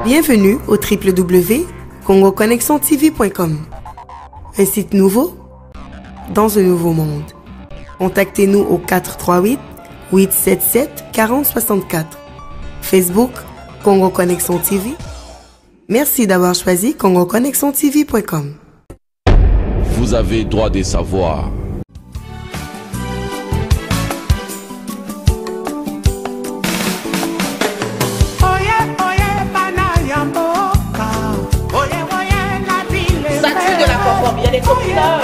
Bienvenue au www.congoconnexiontv.com. Un site nouveau dans un nouveau monde. Contactez-nous au 438-877-4064. Facebook, Congo Connexion TV. Merci d'avoir choisi congoconnexiontv.com. Vous avez droit de savoir. Il y a des copies là.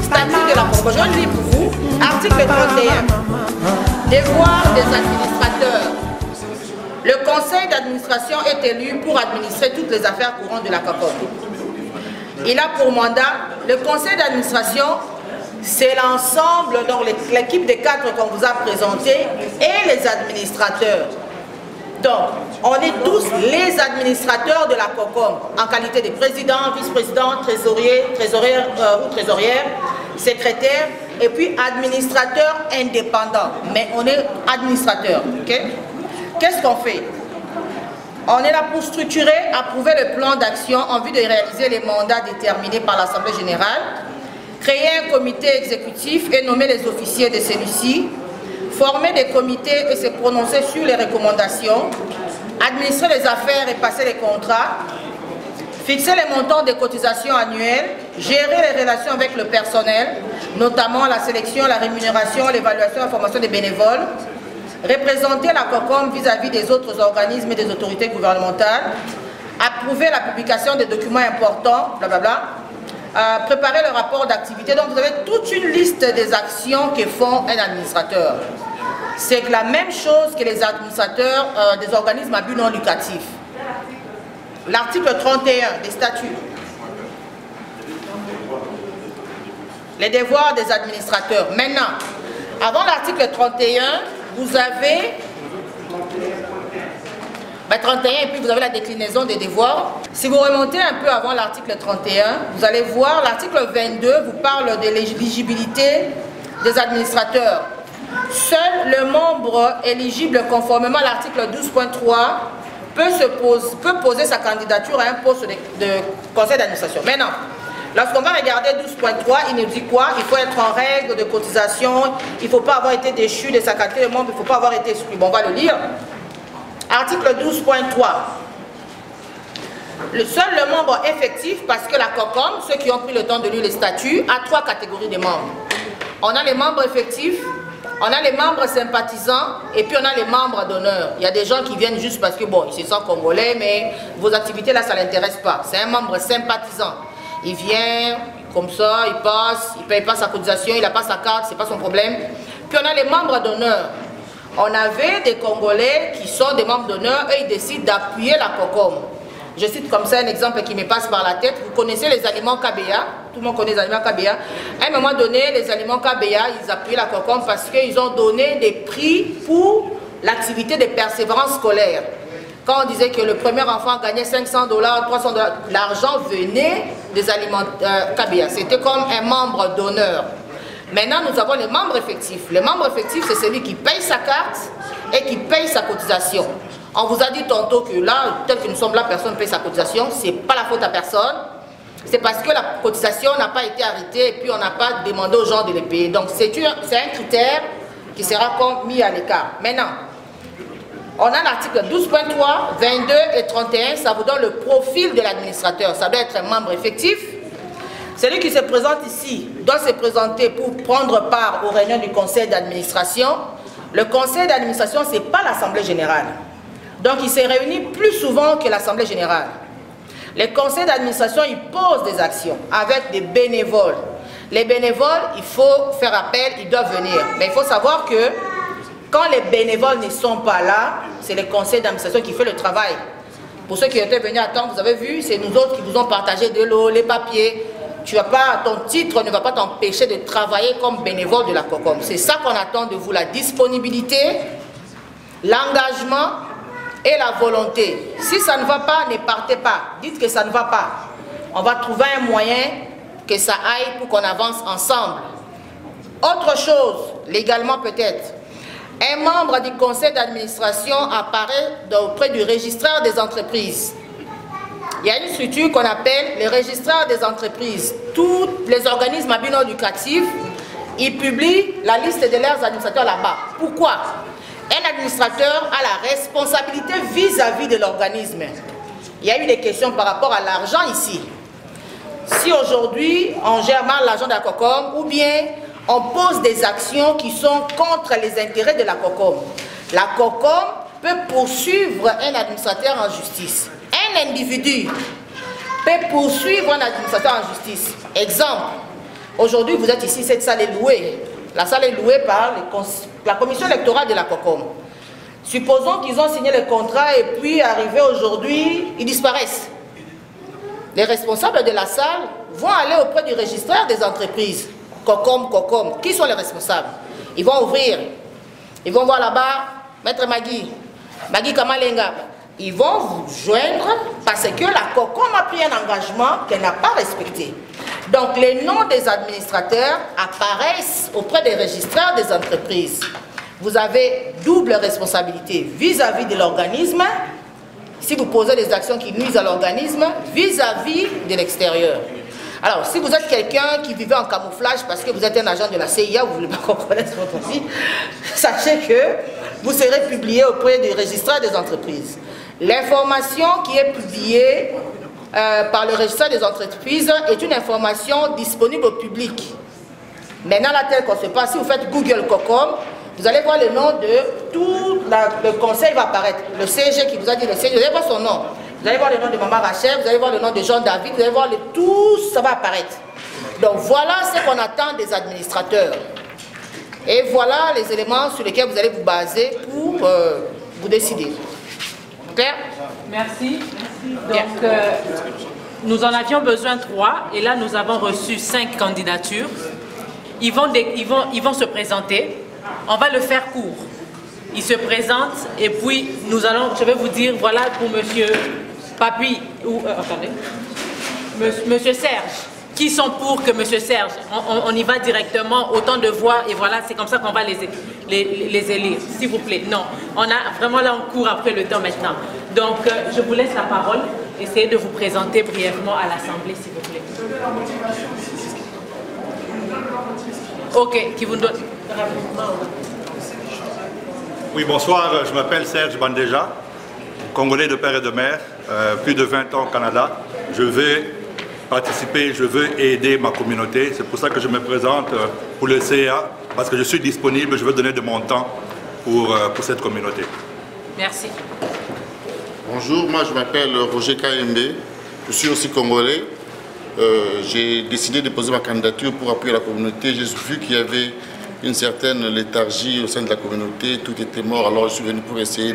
Statut de la COCOM. Je lis pour vous. Article 31. Devoir des administrateurs. Le conseil d'administration est élu pour administrer toutes les affaires courantes de la COCOM. Il a pour mandat, le conseil d'administration, c'est l'ensemble, donc l'équipe des cadres qu'on vous a présenté et les administrateurs. Donc, on est tous les administrateurs de la COCOM en qualité de président, vice-président, trésorier, trésorière ou trésorière, secrétaire et puis administrateur indépendant. Mais on est administrateur. Okay? Qu'est-ce qu'on fait? On est là pour structurer, approuver le plan d'action en vue de réaliser les mandats déterminés par l'Assemblée générale, créer un comité exécutif et nommer les officiers de celui-ci, former des comités et se prononcer sur les recommandations, administrer les affaires et passer les contrats, fixer les montants des cotisations annuelles, gérer les relations avec le personnel, notamment la sélection, la rémunération, l'évaluation et la formation des bénévoles, représenter la COCOM vis-à-vis des autres organismes et des autorités gouvernementales, approuver la publication des documents importants, blablabla, préparer le rapport d'activité. Donc vous avez toute une liste des actions que font un administrateur. C'est la même chose que les administrateurs des organismes à but non lucratif. L'article 31 des statuts. Les devoirs des administrateurs. Maintenant, avant l'article 31, vous avez 31 et puis vous avez la déclinaison des devoirs. Si vous remontez un peu avant l'article 31, vous allez voir l'article 22 vous parle de l'éligibilité des administrateurs. Seul le membre éligible conformément à l'article 12.3 peut poser sa candidature à un poste de conseil d'administration. Maintenant, lorsqu'on va regarder 12.3, il nous dit quoi? Il faut être en règle de cotisation, il ne faut pas avoir été déchu de sa qualité de membre, il ne faut pas avoir été exclu. Bon, on va le lire. Article 12.3. Seul le membre effectif, parce que la COCOM, ceux qui ont pris le temps de lire les statuts, a 3 catégories de membres. On a les membres effectifs, on a les membres sympathisants et puis on a les membres d'honneur. Il y a des gens qui viennent juste parce que bon, ils se sentent congolais, mais vos activités là, ça ne l'intéresse pas. C'est un membre sympathisant. Il vient comme ça, il passe, il ne paye pas sa cotisation, il n'a pas sa carte, ce n'est pas son problème. Puis on a les membres d'honneur. On avait des Congolais qui sont des membres d'honneur et ils décident d'appuyer la COCOM. Je cite comme ça un exemple qui me passe par la tête. Vous connaissez les aliments KBA, tout le monde connaît les aliments KBA. À un moment donné, les aliments KBA, ils appuient la COCOM parce qu'ils ont donné des prix pour l'activité de persévérance scolaire. Quand on disait que le premier enfant gagnait $500, $300, l'argent venait des aliments KBA. C'était comme un membre d'honneur. Maintenant, nous avons les membres effectifs. Les membres effectifs, c'est celui qui paye sa carte et qui paye sa cotisation. On vous a dit tantôt que là, tel que nous sommes là, personne ne paye sa cotisation. Ce n'est pas la faute à personne. C'est parce que la cotisation n'a pas été arrêtée et puis on n'a pas demandé aux gens de les payer. Donc, c'est un critère qui sera mis à l'écart. Maintenant, on a l'article 12.3, 22 et 31. Ça vous donne le profil de l'administrateur. Ça doit être un membre effectif. Celui qui se présente ici doit se présenter pour prendre part aux réunions du conseil d'administration. Le conseil d'administration, ce n'est pas l'Assemblée générale. Donc, il se réunit plus souvent que l'Assemblée générale. Les conseils d'administration, ils posent des actions avec des bénévoles. Les bénévoles, il faut faire appel, ils doivent venir. Mais il faut savoir que quand les bénévoles ne sont pas là, c'est le conseil d'administration qui fait le travail. Pour ceux qui étaient venus à temps, vous avez vu, c'est nous autres qui vous ont partagé de l'eau, les papiers. Tu vas pas, ton titre ne va pas t'empêcher de travailler comme bénévole de la COCOM. C'est ça qu'on attend de vous, la disponibilité, l'engagement et la volonté. Si ça ne va pas, ne partez pas. Dites que ça ne va pas. On va trouver un moyen que ça aille pour qu'on avance ensemble. Autre chose, légalement peut-être, Un membre du conseil d'administration apparaît auprès du registraire des entreprises. Il y a une structure qu'on appelle le registraire des entreprises. Tous les organismes à but non lucratif, ils publient la liste de leurs administrateurs là-bas. Pourquoi? Un administrateur a la responsabilité vis-à-vis de l'organisme. Il y a eu des questions par rapport à l'argent ici. Si aujourd'hui on gère mal l'argent de la COCOM ou bien on pose des actions qui sont contre les intérêts de la COCOM, la COCOM peut poursuivre un administrateur en justice. Un individu peut poursuivre un administrateur en justice. Exemple, aujourd'hui vous êtes ici, cette salle est louée. La salle est louée par la commission électorale de la COCOM. Supposons qu'ils ont signé le contrat et puis arrivé aujourd'hui, ils disparaissent. Les responsables de la salle vont aller auprès du registraire des entreprises. COCOM. Qui sont les responsables? Ils vont ouvrir. Ils vont voir là-bas, Maître Magui Kamalenga. Ils vont vous joindre parce que la COCOM a pris un engagement qu'elle n'a pas respecté. Donc les noms des administrateurs apparaissent auprès des registraires des entreprises. Vous avez double responsabilité vis-à-vis de l'organisme, si vous posez des actions qui nuisent à l'organisme, vis-à-vis de l'extérieur. Alors, si vous êtes quelqu'un qui vivait en camouflage parce que vous êtes un agent de la CIA, vous ne voulez pas qu'on connaisse votre vie, sachez que vous serez publié auprès du registraire des entreprises. L'information qui est publiée par le registraire des entreprises est une information disponible au public. Maintenant, là, tel qu'on se passe, si vous faites Google COCOM, vous allez voir le nom de tout le conseil va apparaître. Le CG qui vous a dit le CG, vous allez voir son nom. Vous allez voir le nom de Maman Rachel, vous allez voir le nom de Jean David, vous allez voir tout, ça va apparaître. Donc voilà ce qu'on attend des administrateurs. Et voilà les éléments sur lesquels vous allez vous baser pour vous décider. Claire? Merci. Donc, nous en avions besoin 3 et là nous avons reçu 5 candidatures. Ils vont se présenter. On va le faire court. Ils se présentent et puis je vais vous dire, voilà pour monsieur Papi, attendez, monsieur Serge. Qui sont pour que monsieur Serge, on y va directement, autant de voix et voilà, c'est comme ça qu'on va les élire, s'il vous plaît. Non, on a vraiment là on court après le temps maintenant. Donc je vous laisse la parole, essayez de vous présenter brièvement à l'Assemblée, s'il vous plaît. Ok, qui vous donne rapidement. Oui, bonsoir, je m'appelle Serge Bandeja, Congolais de père et de mère, plus de 20 ans au Canada. Je veux participer, je veux aider ma communauté. C'est pour ça que je me présente pour le CA, parce que je suis disponible, je veux donner de mon temps pour cette communauté. Merci. Bonjour, moi je m'appelle Roger KMB, je suis aussi Congolais. J'ai décidé de poser ma candidature pour appuyer la communauté. J'ai vu qu'il y avait une certaine léthargie au sein de la communauté, tout était mort, alors je suis venu pour essayer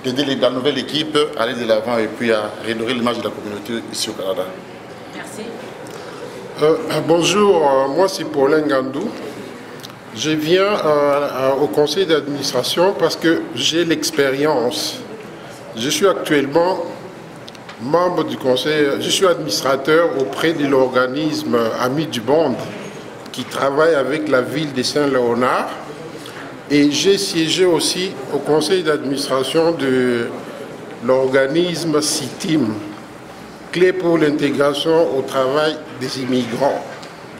d'aider la nouvelle équipe à aller de l'avant et puis à redorer l'image de la communauté ici au Canada. Merci. Bonjour, moi c'est Paulin Gandou. Je viens au conseil d'administration parce que j'ai l'expérience. Je suis actuellement membre du conseil, je suis administrateur auprès de l'organisme Amis du Monde qui travaille avec la ville de Saint-Léonard et j'ai siégé aussi au conseil d'administration de l'organisme CITIM, clé pour l'intégration au travail des immigrants,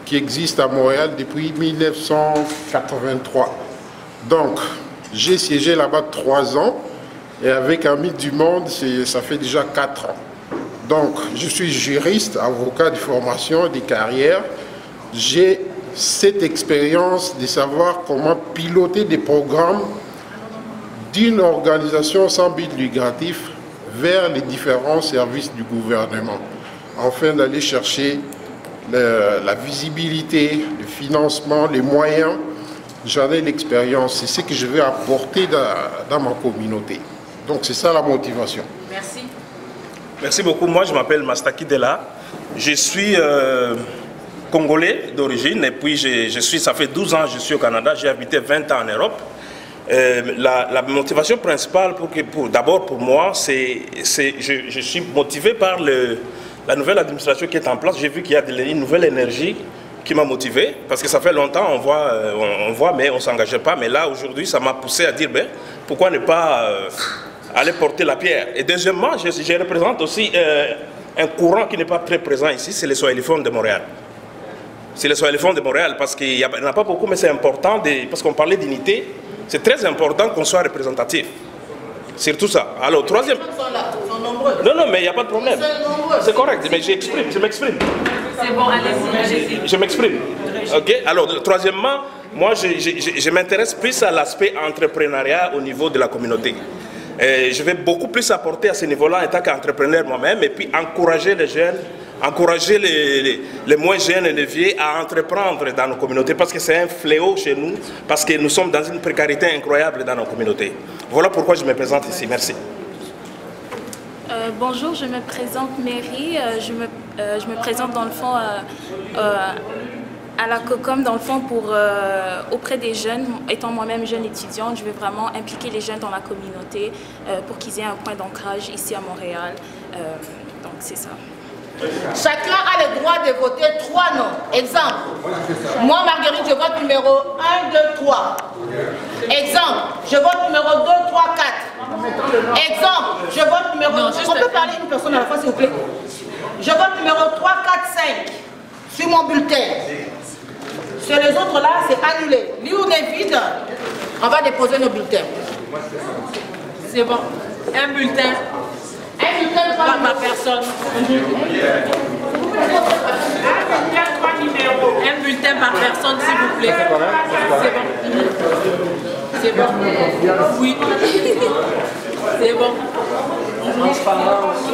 qui existe à Montréal depuis 1983. Donc, j'ai siégé là-bas 3 ans et avec Amis du Monde, ça fait déjà 4 ans. Donc, je suis juriste, avocat de formation, de carrière. J'ai cette expérience de savoir comment piloter des programmes d'une organisation sans but lucratif vers les différents services du gouvernement, afin d'aller chercher la visibilité, le financement, les moyens. J'en ai l'expérience, c'est ce que je vais apporter dans ma communauté. Donc c'est ça la motivation. Merci. Merci beaucoup. Moi, je m'appelle Mastaki Dela. Je suis congolais d'origine et puis ça fait 12 ans que je suis au Canada. J'ai habité 20 ans en Europe. La motivation principale, d'abord pour moi, je suis motivé par la nouvelle administration qui est en place. J'ai vu qu'il y a une nouvelle énergie qui m'a motivé, parce que ça fait longtemps, on voit mais on ne s'engageait pas. Mais là, aujourd'hui, ça m'a poussé à dire, ben, pourquoi ne pas aller porter la pierre. Et deuxièmement, je représente aussi un courant qui n'est pas très présent ici, c'est les Swahilophones de Montréal. C'est les Swahilophones de Montréal, parce qu'il n'y en a pas beaucoup, mais c'est important, parce qu'on parlait d'unité, c'est très important qu'on soit représentatif. Surtout ça. Alors, troisième... Ils sont là, ils sont nombreux. Non, mais il n'y a pas de problème. C'est correct, mais je m'exprime. C'est bon, allez-y. Je m'exprime. Ok. Alors, troisièmement, moi, je m'intéresse plus à l'aspect entrepreneuriat au niveau de la communauté. Et je vais beaucoup plus apporter à ce niveau-là en tant qu'entrepreneur moi-même, et puis encourager les jeunes, encourager les moins jeunes et les vieux à entreprendre dans nos communautés, parce que c'est un fléau chez nous, parce que nous sommes dans une précarité incroyable dans nos communautés. Voilà pourquoi je me présente ici. Merci. Bonjour, je me présente Mary. Je me présente dans le fond à la COCOM, dans le fond, auprès des jeunes. Étant moi-même jeune étudiante, je veux vraiment impliquer les jeunes dans la communauté pour qu'ils aient un point d'ancrage ici à Montréal. Donc c'est ça. Chacun a le droit de voter 3 noms. Exemple, moi Marguerite, je vote numéro 1, 2, 3. Exemple, je vote numéro 2, 3, 4. Exemple, je vote numéro... On peut parler une personne à la fois, s'il vous plaît? Je vote numéro 3, 4, 5 sur mon bulletin. Sur les autres là, c'est annulé. L'urne est vide, on va déposer nos bulletins. C'est bon. Un bulletin. Un bulletin par ma personne. Un bulletin par personne, s'il vous plaît. C'est bon. C'est bon. Oui. C'est bon.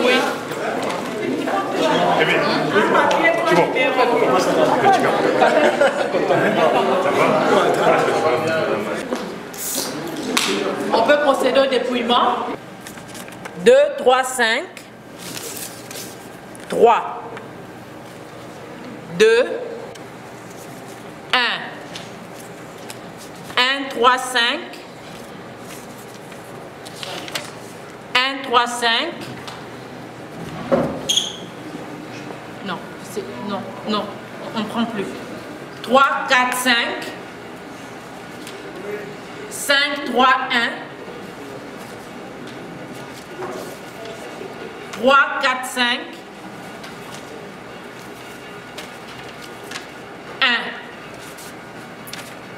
Oui. On peut procéder au dépouillement. 2, 3, 5. 3. 2. 1. 1, 3, 5. 1, 3, 5. Non, on ne prend plus. 3, 4, 5. 5, 3, 1. 3, 4, 5. 1.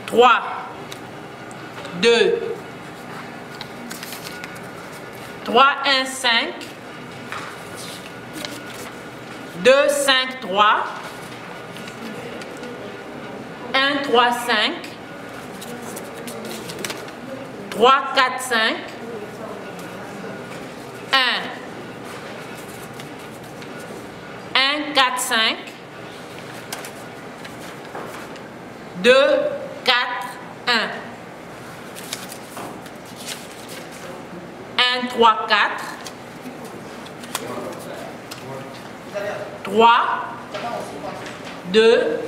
3. 2. 3, 1, 5. 2, 5, 3. 1, 3, 5. 3, 4, 5. 1. 1, 4, 5. 2, 4, 1. 1, 3, 4. 3, 2,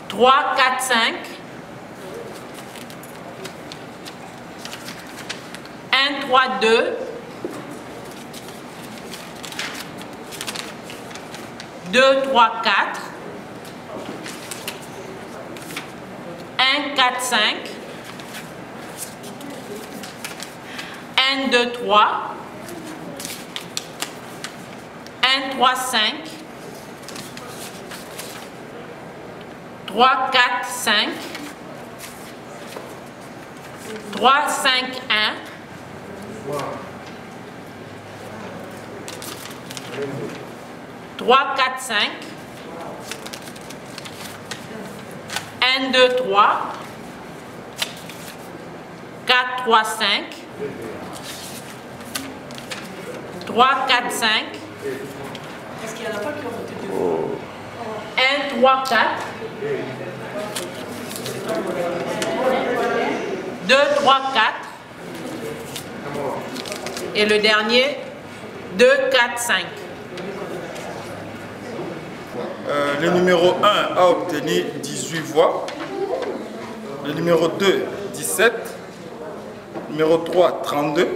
3, 4, 5. 1, 3, 2. 2, 3, 4. 1, 4, 5. 1, 2, 3. 1, 3, 5. 3, 4, 5. 3, 5, 1. 3, 4, 5. 1, 2, 3. 4, 3, 5. 3, 4, 5. Est-ce qu'il y en a pas qui ont voté 2 fois? 1, 3, 4. 2, 3, 4. Et le dernier, 2, 4, 5. Le numéro 1 a obtenu 18 voix. Le numéro 2, 17. Numéro 3, 32.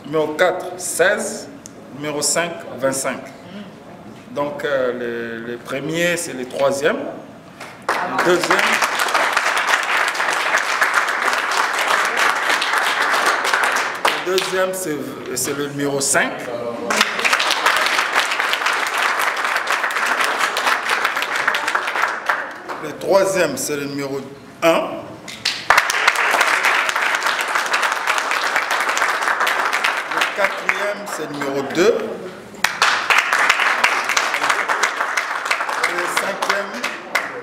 Numéro 4, 16. Numéro 5, 25. Donc le premier, c'est le troisième. Le deuxième. Le deuxième, c'est le numéro 5. Le troisième, c'est le numéro 1. Le quatrième, c'est le numéro 2. Et le cinquième,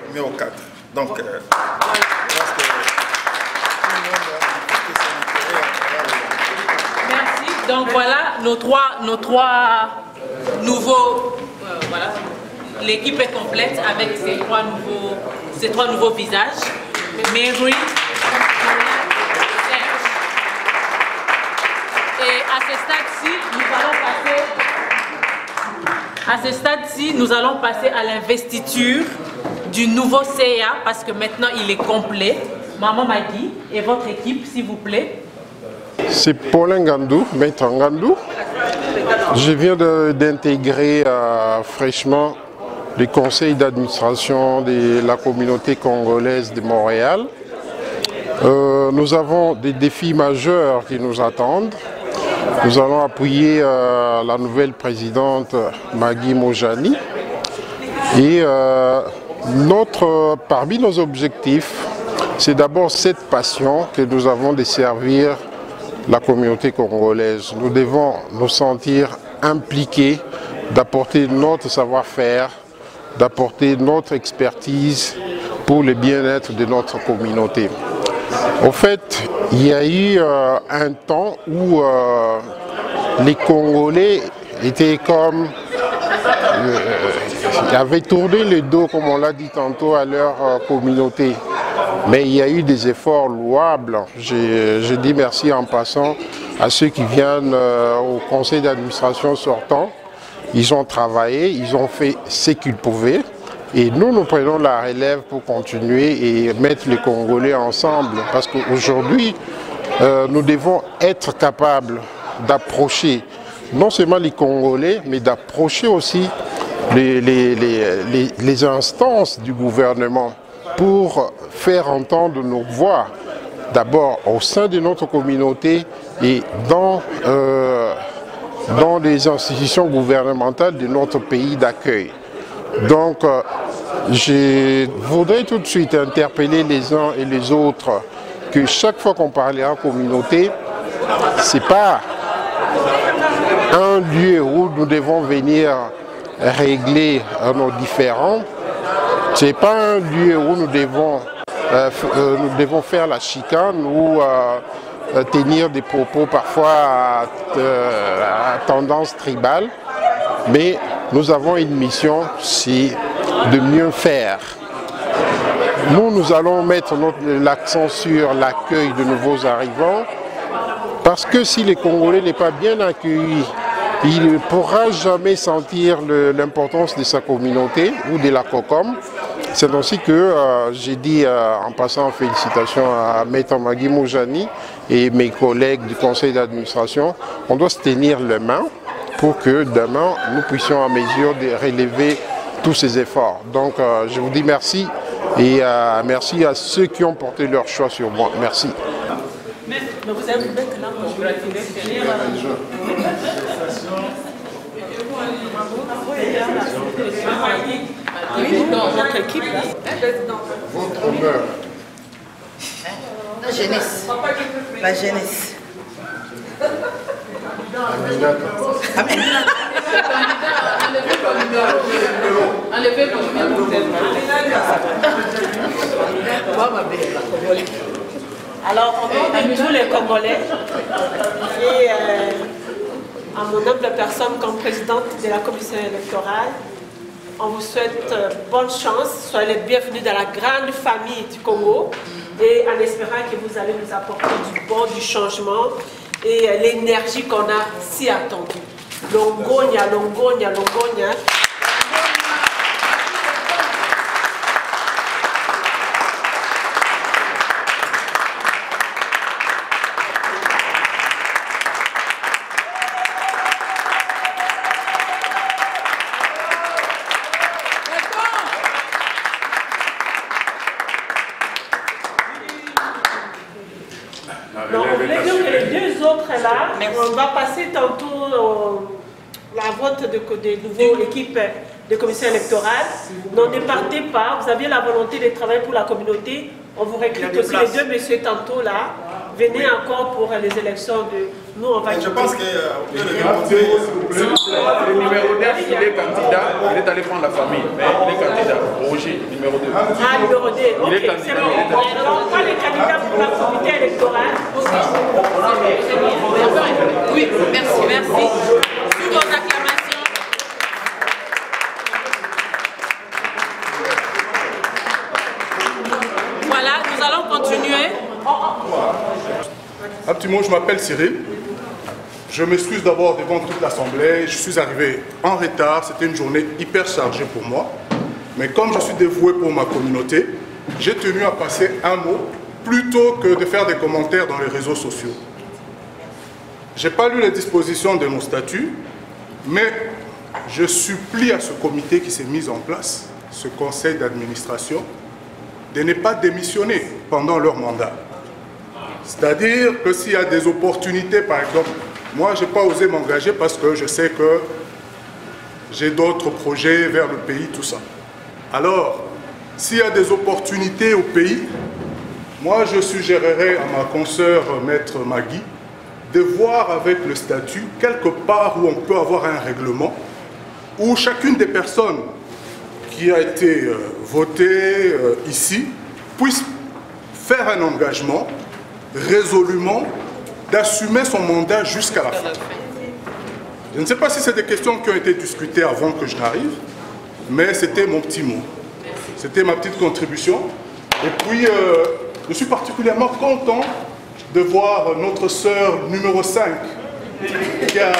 numéro 4. Donc, je pense que tout le monde a manifesté son intérêt à travers. Merci. Donc voilà nos trois nouveaux. Voilà. L'équipe est complète avec ces trois nouveaux visages. Mary, Serge. Et à ce stade-ci, nous allons passer à l'investiture du nouveau CA parce que maintenant il est complet. Maman Magui et votre équipe, s'il vous plaît. C'est Paulin Ngandou, maître Ngandou. Je viens d'intégrer fraîchement le conseil d'administration de la communauté congolaise de Montréal. Nous avons des défis majeurs qui nous attendent. Nous allons appuyer la nouvelle présidente Magui Mojani. Et parmi nos objectifs, c'est d'abord cette passion que nous avons de servir la communauté congolaise. Nous devons nous sentir impliqués, d'apporter notre savoir-faire, d'apporter notre expertise pour le bien-être de notre communauté. Au fait, il y a eu un temps où les Congolais étaient comme... avaient tourné le dos, comme on l'a dit tantôt, à leur communauté. Mais il y a eu des efforts louables. Je dis merci en passant à ceux qui viennent au conseil d'administration sortant. Ils ont travaillé, ils ont fait ce qu'ils pouvaient. Et nous prenons la relève pour continuer et mettre les Congolais ensemble. Parce qu'aujourd'hui, nous devons être capables d'approcher non seulement les Congolais, mais d'approcher aussi les instances du gouvernement pour faire entendre nos voix, d'abord au sein de notre communauté et dans les institutions gouvernementales de notre pays d'accueil. Donc, je voudrais tout de suite interpeller les uns et les autres que chaque fois qu'on parlera communauté, ce n'est pas un lieu où nous devons venir régler nos différends. Ce n'est pas un lieu où nous devons faire la chicane ou tenir des propos parfois à tendance tribale, mais nous avons une mission, c'est de mieux faire. Nous allons mettre l'accent sur l'accueil de nouveaux arrivants, parce que si les Congolais n'est pas bien accueilli, il ne pourra jamais sentir l'importance de sa communauté ou de la COCOM. C'est ainsi que j'ai dit en passant félicitations à Maître Magui Mojani et mes collègues du conseil d'administration, on doit se tenir les mains pour que demain nous puissions à mesure de relever tous ces efforts. Donc je vous dis merci et merci à ceux qui ont porté leur choix sur moi. Merci. Mais vous avez maintenant dans votre équipe là. Votre honneur. La jeunesse. La jeunesse. Alors, au nom de tous les Congolais et à mon humble personne comme présidente de la commission électorale, on vous souhaite bonne chance, soyez les bienvenus dans la grande famille du Congo et en espérant que vous allez nous apporter du bon, du changement et l'énergie qu'on a si attendue. Longonia, Longonia, Longonia. Kalala. On va passer tantôt la vote des nouveaux équipes de commission électorale. N'en départez pas, vous avez la volonté de travailler pour la communauté. On vous recrute aussi les deux messieurs tantôt là. Venez encore pour les élections de nous. On va. Je pense que le numéro 9, il est candidat, il est allé prendre la famille, mais il est candidat. Roger, numéro 2. Ah, numéro 2, ok. Il est candidat. C'est bon. Alors, on prend les candidats pour la communauté électorale. Oui, merci, merci. Sous vos acclamations. Voilà, nous allons continuer. Un petit mot, je m'appelle Cyril. Je m'excuse d'abord devant toute l'Assemblée. Je suis arrivé en retard. C'était une journée hyper chargée pour moi. Mais comme je suis dévoué pour ma communauté, j'ai tenu à passer un mot plutôt que de faire des commentaires dans les réseaux sociaux. Je n'ai pas lu les dispositions de nos statuts, mais je supplie à ce comité qui s'est mis en place, ce conseil d'administration, de ne pas démissionner pendant leur mandat. C'est-à-dire que s'il y a des opportunités, par exemple, moi je n'ai pas osé m'engager parce que je sais que j'ai d'autres projets vers le pays, tout ça. Alors, s'il y a des opportunités au pays, moi je suggérerais à ma consoeur maître Magui de voir avec le statut quelque part où on peut avoir un règlement où chacune des personnes qui a été votée ici puisse faire un engagement résolument d'assumer son mandat jusqu'à la fin. Je ne sais pas si c'est des questions qui ont été discutées avant que je n'arrive, mais c'était mon petit mot. C'était ma petite contribution. Et puis, je suis particulièrement content de voir notre sœur numéro 5 qui a...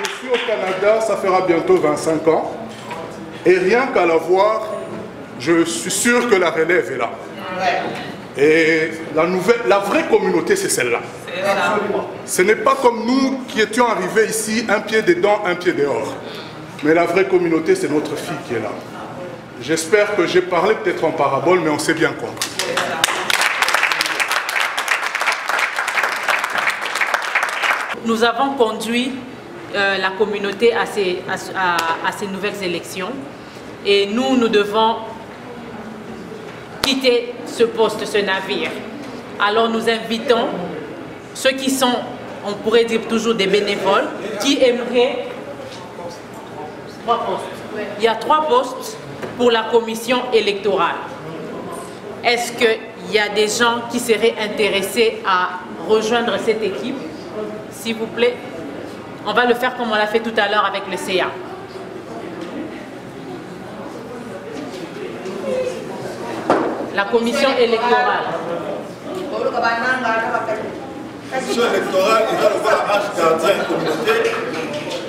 Je suis au Canada, ça fera bientôt 25 ans. Et rien qu'à la voir, je suis sûr que la relève est là. Et la vraie communauté, c'est celle-là. Ce n'est pas comme nous qui étions arrivés ici, un pied dedans, un pied dehors. Mais la vraie communauté, c'est notre fille qui est là. J'espère que j'ai parlé peut-être en parabole, mais on s'est bien compris. Nous avons conduit la communauté à ces nouvelles élections et nous devons quitter ce poste, ce navire. Alors nous invitons ceux qui sont, on pourrait dire toujours des bénévoles, qui aimeraient 3 postes. Il y a 3 postes pour la commission électorale. Est-ce qu'il y a des gens qui seraient intéressés à rejoindre cette équipe? S'il vous plaît, on va le faire comme on l'a fait tout à l'heure avec le CA. La commission électorale.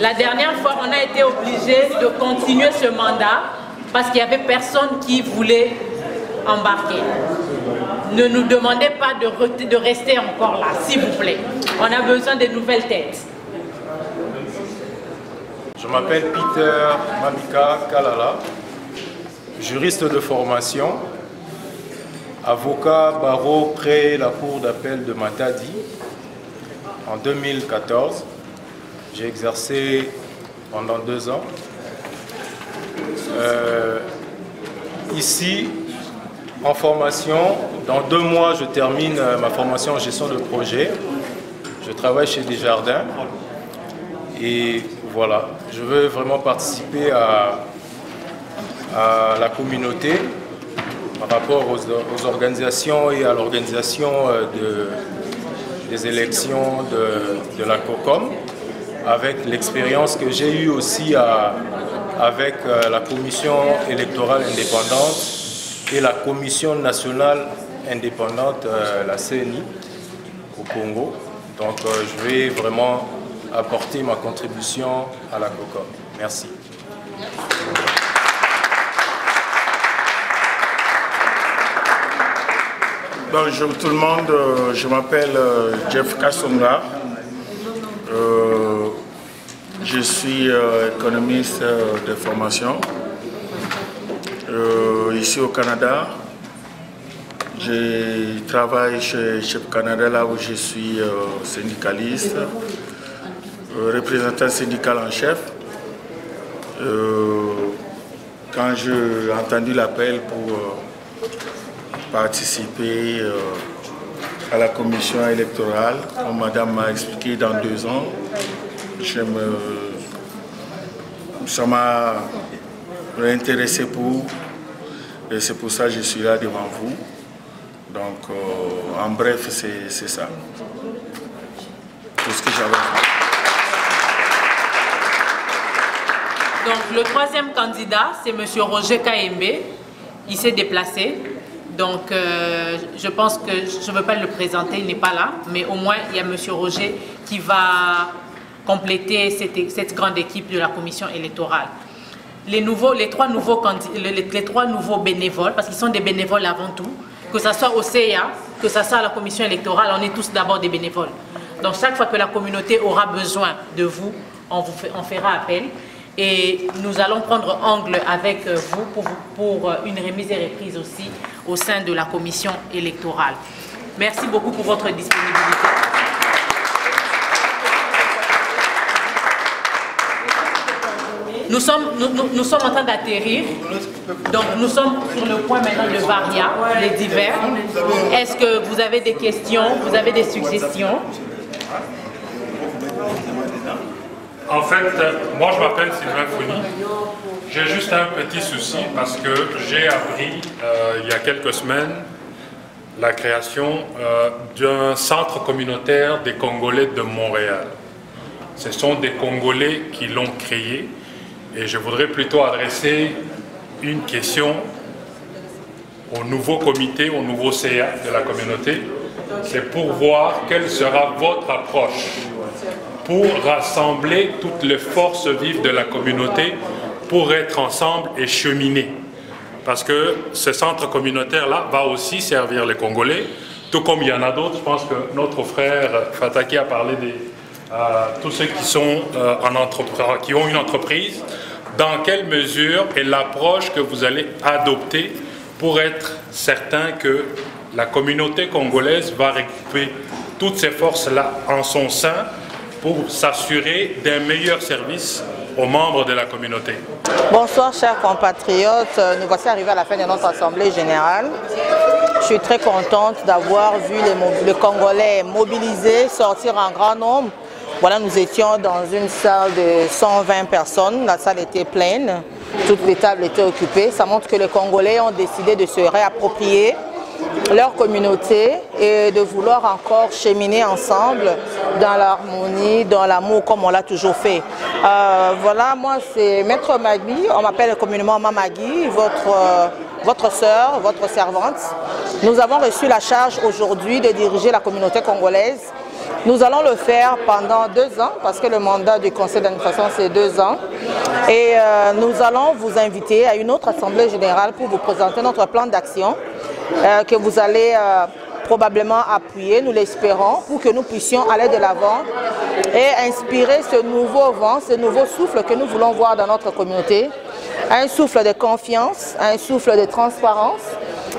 La dernière fois, on a été obligé de continuer ce mandat parce qu'il n'y avait personne qui voulait embarquer. Ne nous demandez pas de rester encore là, s'il vous plaît. On a besoin de nouvelles têtes. Je m'appelle Peter Mamika Kalala, juriste de formation, avocat barreau près la cour d'appel de Matadi. En 2014, j'ai exercé pendant 2 ans. Ici, en formation, dans 2 mois, je termine ma formation en gestion de projet. Je travaille chez Desjardins. Et voilà, je veux vraiment participer à la communauté par rapport aux organisations et à l'organisation des élections de la COCOM, avec l'expérience que j'ai eue aussi avec la commission électorale indépendante et la commission nationale indépendante, la CNI, au Congo. Donc je vais vraiment apporter ma contribution à la COCOM. Merci. Bonjour tout le monde, je m'appelle Jeff Kassonga. Je suis économiste de formation. ici au Canada. Je travaille chez Chef Canada, là où je suis syndicaliste, représentant syndical en chef. Quand j'ai entendu l'appel pour participer à la commission électorale, comme madame m'a expliqué, dans 2 ans, ça m'a intéressé et c'est pour ça que je suis là devant vous. Donc, en bref, c'est ça. Tout ce que j'avais fait. Donc, le 3e candidat, c'est M. Roger Kayembe. Il s'est déplacé. Donc, je pense que je ne veux pas le présenter, il n'est pas là. Mais au moins, il y a M. Roger qui va compléter cette grande équipe de la commission électorale. Les 3 nouveaux bénévoles, parce qu'ils sont des bénévoles avant tout, que ce soit au CIA, que ce soit à la commission électorale, on est tous d'abord des bénévoles. Donc chaque fois que la communauté aura besoin de vous, on fera appel. Et nous allons prendre angle avec vous pour une remise et reprise aussi au sein de la commission électorale. Merci beaucoup pour votre disponibilité. Nous sommes en train d'atterrir, donc nous sommes sur le point maintenant de Varia, les divers. Est-ce que vous avez des questions, vous avez des suggestions? En fait, moi je m'appelle Sylvain Founi. J'ai juste un petit souci parce que j'ai appris il y a quelques semaines la création d'un centre communautaire des Congolais de Montréal. Ce sont des Congolais qui l'ont créé. Et je voudrais plutôt adresser une question au nouveau comité, au nouveau CA de la communauté. C'est pour voir quelle sera votre approche pour rassembler toutes les forces vives de la communauté pour être ensemble et cheminer. Parce que ce centre communautaire-là va aussi servir les Congolais, tout comme il y en a d'autres. Je pense que notre frère Fataki a parlé de tous ceux qui sont qui ont une entreprise. Dans quelle mesure est l'approche que vous allez adopter pour être certain que la communauté congolaise va récupérer toutes ces forces-là en son sein pour s'assurer d'un meilleur service aux membres de la communauté? Bonsoir chers compatriotes, nous voici arrivés à la fin de notre assemblée générale. Je suis très contente d'avoir vu les Congolais mobilisés, sortir en grand nombre. Voilà, nous étions dans une salle de 120 personnes, la salle était pleine, toutes les tables étaient occupées. Ça montre que les Congolais ont décidé de se réapproprier leur communauté et de vouloir encore cheminer ensemble dans l'harmonie, dans l'amour comme on l'a toujours fait. Voilà, moi c'est Maître Magui, on m'appelle communément Mamagui, votre sœur, votre servante. Nous avons reçu la charge aujourd'hui de diriger la communauté congolaise. Nous allons le faire pendant 2 ans, parce que le mandat du conseil d'administration c'est 2 ans. Et nous allons vous inviter à une autre assemblée générale pour vous présenter notre plan d'action que vous allez probablement appuyer, nous l'espérons, pour que nous puissions aller de l'avant et inspirer ce nouveau vent, ce nouveau souffle que nous voulons voir dans notre communauté. Un souffle de confiance, un souffle de transparence,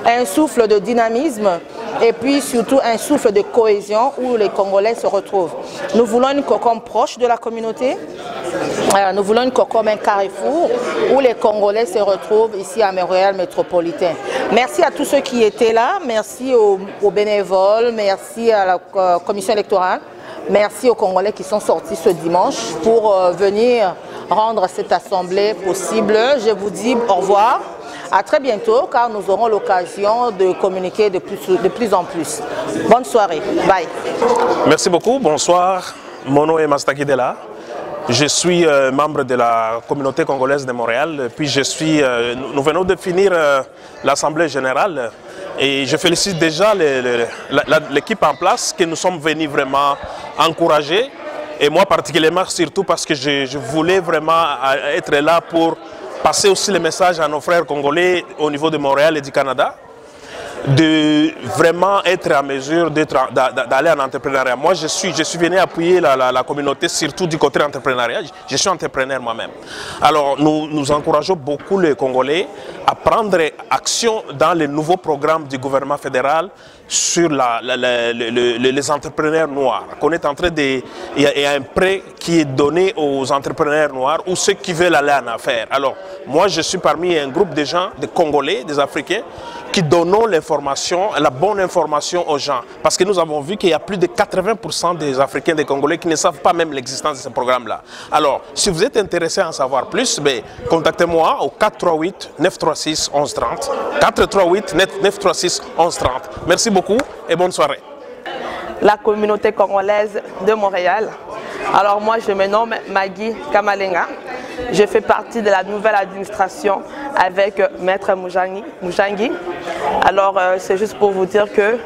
un souffle de dynamisme et puis surtout un souffle de cohésion où les Congolais se retrouvent. Nous voulons une COCOM proche de la communauté, nous voulons une COCOM, un carrefour où les Congolais se retrouvent ici à Montréal métropolitain. Merci à tous ceux qui étaient là, merci aux bénévoles, merci à la commission électorale, merci aux Congolais qui sont sortis ce dimanche pour venir rendre cette assemblée possible. Je vous dis au revoir. À très bientôt, car nous aurons l'occasion de communiquer de plus en plus. Bonne soirée. Bye. Merci beaucoup. Bonsoir. Mon nom est Mastaki Dela. Je suis membre de la communauté congolaise de Montréal. Puis nous venons de finir l'Assemblée générale. Et je félicite déjà l'équipe en place que nous sommes venus vraiment encourager. Et moi particulièrement, surtout parce que je voulais vraiment être là pour passer aussi le message à nos frères congolais au niveau de Montréal et du Canada. de vraiment être en mesure d'aller en entrepreneuriat. Moi, je suis venu appuyer la communauté, surtout du côté entrepreneuriat. Je suis entrepreneur moi-même. Alors, nous encourageons beaucoup les Congolais à prendre action dans les nouveaux programmes du gouvernement fédéral sur les entrepreneurs noirs. On est en train il y a un prêt qui est donné aux entrepreneurs noirs ou ceux qui veulent aller en affaires. Alors, moi, je suis parmi un groupe de gens, des Congolais, des Africains, qui donnons l'information, la bonne information aux gens. Parce que nous avons vu qu'il y a plus de 80% des Africains, des Congolais qui ne savent pas même l'existence de ce programme-là. Alors, si vous êtes intéressé à en savoir plus, contactez-moi au 438-936-1130. 438-936-1130. Merci beaucoup et bonne soirée. La communauté congolaise de Montréal. Alors moi, je me nomme Maggie Kamalenga. Je fais partie de la nouvelle administration avec Maître Moujangi. Alors c'est juste pour vous dire que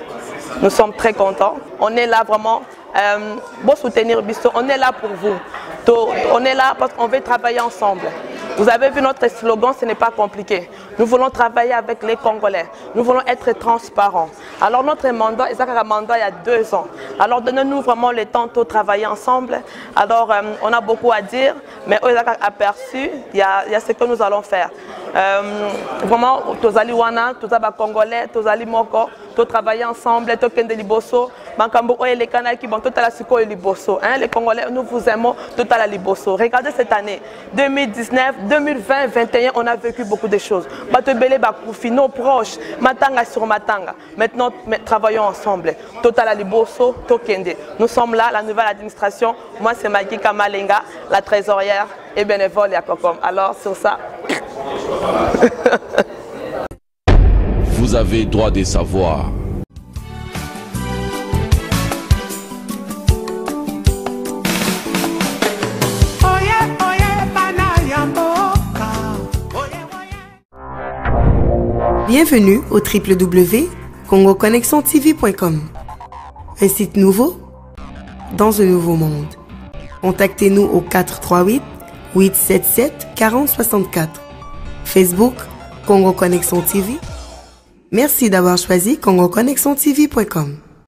nous sommes très contents. On est là vraiment pour soutenir Bisto. On est là pour vous. On est là parce qu'on veut travailler ensemble. Vous avez vu notre slogan, ce n'est pas compliqué. Nous voulons travailler avec les Congolais. Nous voulons être transparents. Alors notre mandat, il y a 2 ans. Alors donnez-nous vraiment le temps de travailler ensemble. Alors on a beaucoup à dire, mais on a aperçu, il y a ce que nous allons faire. Vraiment, tous les Wana, tous les Congolais, tous les Moko, tous travailler ensemble, tous les Liboso, les Kanaki, les Congolais, nous vous aimons, tout à la Liboso. Regardez cette année, 2019, 2020, 2021, on a vécu beaucoup de choses. Nos proches, Matanga sur Matanga. Maintenant, travaillons ensemble. Total à Liboso, Tokende. Nous sommes là, la nouvelle administration. Moi, c'est Maggie Kamalenga, la trésorière et bénévole à Kokom. Alors, sur ça. Vous avez droit de savoir. Bienvenue au www.congoconnexiontv.com. Un site nouveau dans un nouveau monde. Contactez-nous au 438-877-4064. Facebook, Congo Connexion TV. Merci d'avoir choisi CongoConnexionTV.com.